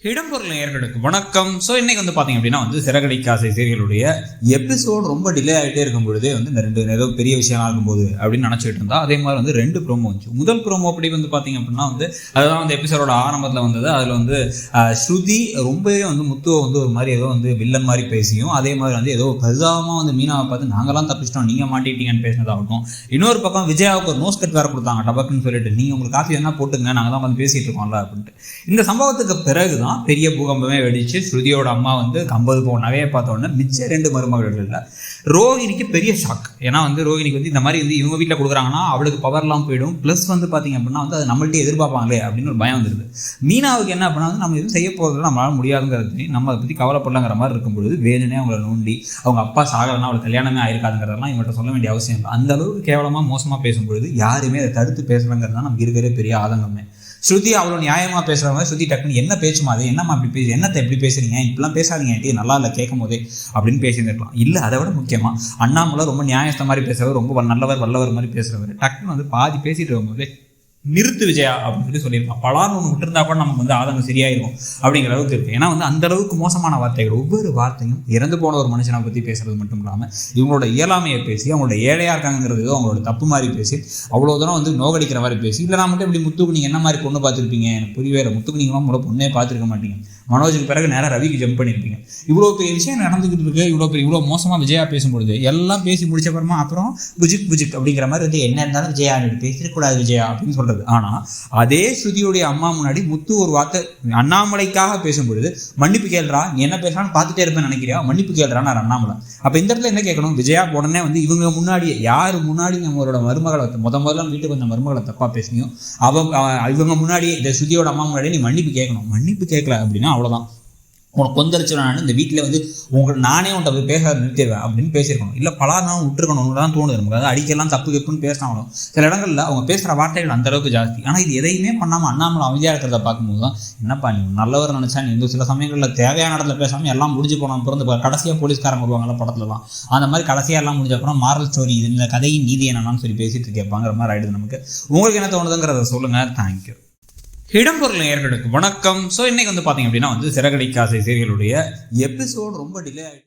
இடம்பொருள் நேயர்களுக்கு வணக்கம். ஸோ இன்னைக்கு பார்த்தீங்க அப்படின்னா சிறகடிக்க ஆசை சீரியலுடைய எபிசோட் ரொம்ப டிலே ஆகிட்டே இருக்கும் பொழுதே இந்த ரெண்டு ஏதோ பெரிய விஷயம் ஆகும்போது அப்படின்னு நினச்சிட்டு இருந்தா. அதே மாதிரி ரெண்டு ப்ரோமோ வந்துச்சு. முதல் ப்ரோமோ அப்படி பார்த்தீங்க அப்படின்னா அதுதான் எபிசோடோட ஆரம்பத்தில் வந்தது. அதில் ஸ்ருதி ரொம்பவே முத்துவை ஒரு மாதிரி ஏதோ வில்லன் மாதிரி பேசியும், அதே மாதிரி ஏதோ பரிதாபமாக மீனாவை பார்த்து நாங்களாம் தப்பிச்சிட்டோம் நீங்கள் மாட்டிட்டீங்கன்னு பேசினதாகட்டும். இன்னொரு பக்கம் விஜயாவுக்கு ஒரு நோஸ் கட் வேறு கொடுத்தாங்க டபக்குன்னு சொல்லிட்டு, நீங்கள் உங்களுக்கு காஃபி என்ன போட்டுங்க நாங்கள் தான் பேசிகிட்டு இருக்கோம்ல அப்படின்ட்டு. இந்த சம்பவத்துக்கு பிறகு பெரிய பூகம்பமே வெடிச்சு ஸ்ருதியோட அம்மா 50 பவுன் நகையை பார்த்த உடனே மிச்ச 2 மருமகள்ல ரோஹிணிக்கு பெரிய ஷாக். ஏன்னா ரோஹிணிக்கு இந்த மாதிரி இவங்க வீட்டில் கொடுக்குறாங்கன்னா அவளுக்கு பவர்லாம் போயிடும். ப்ளஸ் பார்த்தீங்க அப்படின்னா அது நம்மள்ட்ட எதிர்பார்ப்பாங்களே அப்படின்னு ஒரு பயம் வந்துருது. மீனாவுக்கு என்ன பண்ணா நம்ம எதுவும் செய்ய போகிறது நம்மளால முடியாதுங்கிறது, நம்ம அதை பற்றி கவலைப்படலாங்கிற மாதிரி இருக்கும்பொழுது வேணுனே அவங்களை நோண்டி அவங்க அப்பா சாகலைன்னா அவளுக்கு கல்யாணமே ஆயிருக்காதுங்கிறதெல்லாம் இவங்கள்ட்ட சொல்ல வேண்டிய அவசியம் இல்லை. அந்த அளவுக்கு கேவலமாக மோசமாக பேசும்பொழுது யாருமே அதை தடுத்து பேசுகிறாங்கிறது தான் நமக்கு இருக்கிற பெரிய ஆதங்கமே. ஸ்ருதி அவ்வளோ நியாயமாக பேசுகிறவங்க ஸ்ருதி டக்குன்னு என்ன பேச்சுமா அது என்னம்மா அப்படி பேசு, என்னத்தை எப்படி பேசுறீங்க, இப்படிலாம் பேசாதீங்க நல்லா இல்லை கேட்கும் போதே அப்படின்னு பேசியிருந்துருக்கலாம். இல்லை அதை விட முக்கியமாக அண்ணாமலை ரொம்ப நியாயத்தை மாதிரி பேசுகிறவர், ரொம்ப நல்லவர் வல்லவர் மாதிரி பேசுகிறவர் டக்குன்னு பாதி பேசிட்டு இருக்கும்போதே நிறுத்து விஜயா அப்படின்னு சொல்லியிருப்பான். பலான்னு ஒன்று விட்டுருந்தா கூட நமக்கு ஆதங்கம் சரியாயிருக்கும் அப்படிங்கிற அளவுக்கு இருக்குது. ஏன்னா அந்த அளவுக்கு மோசமான வார்த்தைகள், ஒவ்வொரு வார்த்தையும் இறந்து போன ஒரு மனுஷனை பற்றி பேசுறது மட்டும் இல்லாமல் இவங்களோட இயலாமையை பேசி, அவங்களோட ஏழையாக இருக்காங்கிறது அவங்களோட தப்பு மாதிரி பேசி, அவ்வளோ தூரம் நோகடிக்கிற மாதிரி பேசி, இல்லை நான் மட்டும் இப்படி முத்துக்கு நீங்கள் என்ன மாதிரி பொண்ணு பார்த்துருப்பீங்க, எனக்கு புரியவே இல்லை, முத்துக்கு நீங்களாம் உங்களோட பொண்ணே பார்த்துருக்க மாட்டீங்க, மனோஜுக்கு பிறகு நேராக ரவிக்கு ஜம்ப் பண்ணியிருப்பீங்க, இவ்வளோ பெரிய விஷயம் நடந்துக்கிட்டு இருக்கு, இவ்வளோ மோசமாக விஜயா பேசும்பொழுது எல்லாம் பேசி முடிச்ச அப்புறம் புஜிக் அப்படிங்கிற மாதிரி என்ன இருந்தாலும் விஜயா பேசிடக்கூடாது விஜயா அப்படின்னு சொல்றது. ஆனா அதே ஸ்ருதியுடைய அம்மா முன்னாடி முத்து ஒரு வார்த்தை அண்ணாமலைக்காக பேசும்பொழுது மன்னிப்பு கேள்றா, நீ என்ன பேசுறான்னு பார்த்துட்டே இருப்பேன்னு நினைக்கிறியா, மன்னிப்பு கேள்றான்னு அண்ணாமலை. அப்ப இந்த இடத்துல என்ன கேட்கணும், விஜயா உடனே இவங்க முன்னாடியே யாரு முன்னாடி நம்மளோட மருமகளை முதல்ல வீட்டுக்கு வந்த மருமகளை தப்பா பேசினியும் இவங்க முன்னாடியே இந்த ஸ்ருதியோட அம்மா முன்னாடியே நீ மன்னிப்பு கேட்கணும். மன்னிப்பு கேட்கல அப்படின்னா அவ்வளவுதான், உனக்கு கொந்தளிச்சு நான் இந்த வீட்டில் உங்களுக்கு நானே உன்ட்ட போய் பேச நிறுத்திடுவேன் அப்படின்னு பேசியிருக்கணும். இல்லை பலாதான் விட்டுருக்கணும் தான் தோணுது நமக்கு. அதாவது அடிக்கலாம் தப்பு கேட்புன்னு பேசினாலும் சில இடங்களில் அவங்க பேசுகிற வார்த்தைகள் அந்த அளவுக்கு ஜாஸ்தி. ஆனால் இது எதையுமே பண்ணாமல் அண்ணாமலை அமைதியாக இருக்கிறத பார்க்கும்போது தான் என்னப்பா நீ நல்லவர் நினச்சா நீ சில சமயங்களில் தேவையான இடத்துல பேசாமல் எல்லாம் முடிஞ்சு போனோம். பிறந்த கடைசியாக போலீஸ்காரங்க வருவாங்கல்ல படத்துலலாம், அந்த மாதிரி கடைசியாக எல்லாம் முடிஞ்ச அப்புறம் மாரல் ஸ்டோரி இது இந்த கதையின் நீதி என்னன்னு சொல்லி பேசிட்டு கேட்பாங்கிற மாதிரி ஆயிடுது நமக்கு. உங்களுக்கு என்ன தோணுதுங்கிறத சொல்லுங்கள். தேங்க்யூ. இடம்பொருள் நேயர்களுக்கு வணக்கம். ஸோ இன்னைக்கு பார்த்தீங்க அப்படின்னா சிறகடிக்க ஆசை சீரியலுடைய எபிசோட் ரொம்ப டிலே ஆகிடுச்சு.